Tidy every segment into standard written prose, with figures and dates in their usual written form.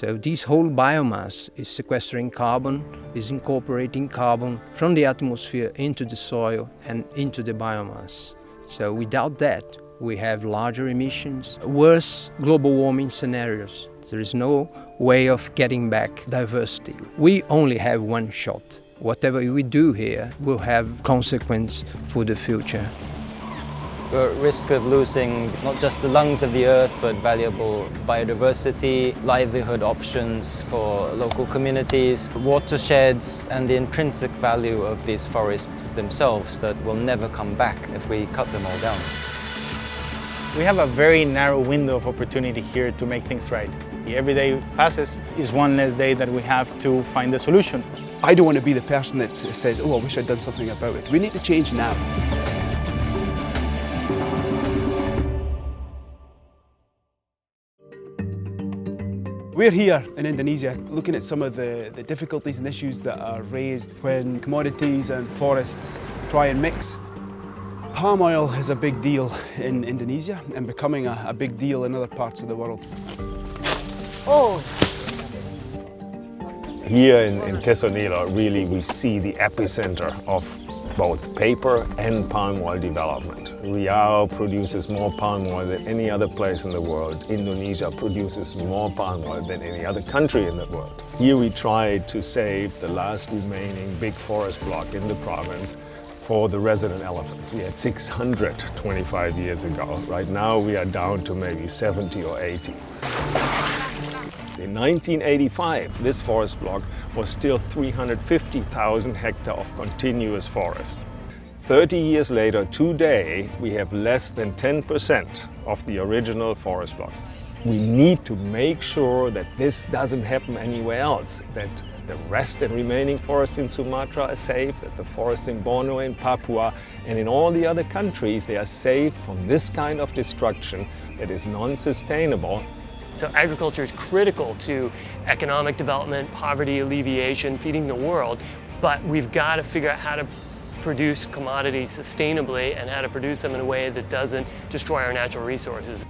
So this whole biomass is sequestering carbon, is incorporating carbon from the atmosphere into the soil and into the biomass. So without that, we have larger emissions, worse global warming scenarios. There is no way of getting back diversity. We only have one shot. Whatever we do here will have consequence for the future. We're at risk of losing not just the lungs of the earth, but valuable biodiversity, livelihood options for local communities, watersheds, and the intrinsic value of these forests themselves that will never come back if we cut them all down. We have a very narrow window of opportunity here to make things right. Every day passes is one less day that we have to find a solution. I don't want to be the person that says, oh, I wish I'd done something about it. We need to change now. We're here in Indonesia looking at some of the difficulties and issues that are raised when commodities and forests try and mix. Palm oil is a big deal in Indonesia and becoming a big deal in other parts of the world. Oh! Here in Thessaloniki, really we see the epicenter of both paper and palm oil development. Riau produces more palm oil than any other place in the world. Indonesia produces more palm oil than any other country in the world. Here we try to save the last remaining big forest block in the province for the resident elephants. We had 600 25 years ago. Right now we are down to maybe 70 or 80. In 1985, this forest block was still 350,000 hectares of continuous forest. 30 years later, today, we have less than 10% of the original forest block. We need to make sure that this doesn't happen anywhere else, that the rest and remaining forests in Sumatra are safe, that the forests in Borneo and Papua and in all the other countries, they are safe from this kind of destruction that is non-sustainable. So agriculture is critical to economic development, poverty alleviation, feeding the world, but we've got to figure out how to produce commodities sustainably and how to produce them in a way that doesn't destroy our natural resources.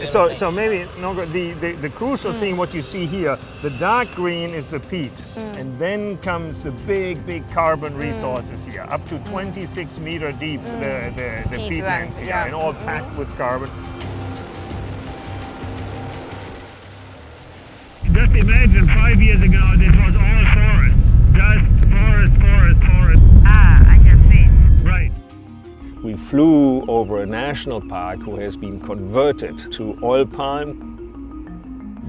So maybe the crucial thing, what you see here, the dark green is the peat, and then comes the big carbon resources here, up to 26 meter deep, the peatlands here, and all packed with carbon. Just imagine 5 years ago this was all forest, just forest. I have seen. Right. We flew over a national park who has been converted to oil palm.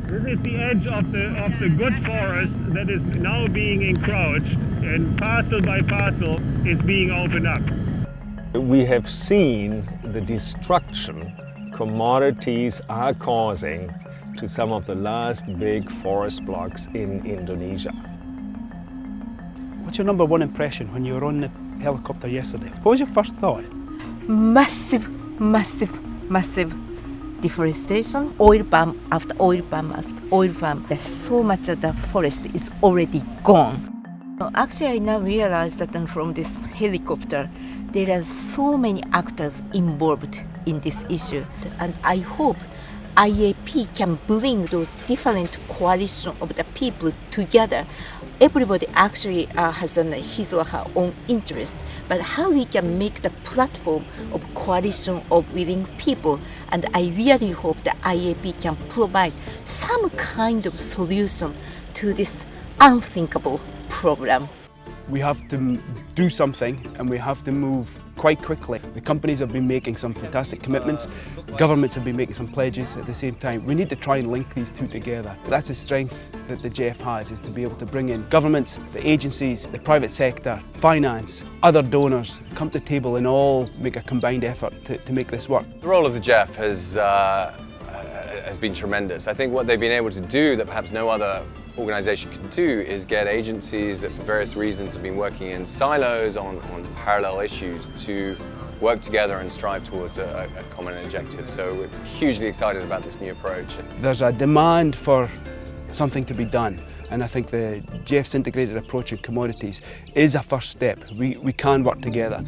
This is the edge of the good forest that is now being encroached, and parcel by parcel is being opened up. We have seen the destruction commodities are causing to some of the last big forest blocks in Indonesia. What's your number one impression when you were on the helicopter yesterday? What was your first thought? Massive deforestation, oil palm after oil palm after oil palm. There's so much of the forest is already gone. Actually, I now realize that from this helicopter, there are so many actors involved in this issue, and I hope IAP can bring those different coalition of the people together. Everybody actually has his or her own interest, but how we can make the platform of coalition of willing people, and I really hope that IAP can provide some kind of solution to this unthinkable problem. We have to do something, and we have to move quite quickly. The companies have been making some fantastic commitments. Governments have been making some pledges at the same time. We need to try and link these two together. That's the strength that the GEF has, is to be able to bring in governments, the agencies, the private sector, finance, other donors, come to the table and all make a combined effort to make this work. The role of the GEF has been tremendous. I think what they've been able to do that perhaps no other organisation can do is get agencies that for various reasons have been working in silos on parallel issues to work together and strive towards a common objective. So we're hugely excited about this new approach. There's a demand for something to be done, and I think the GEF's integrated approach in commodities is a first step. We can work together.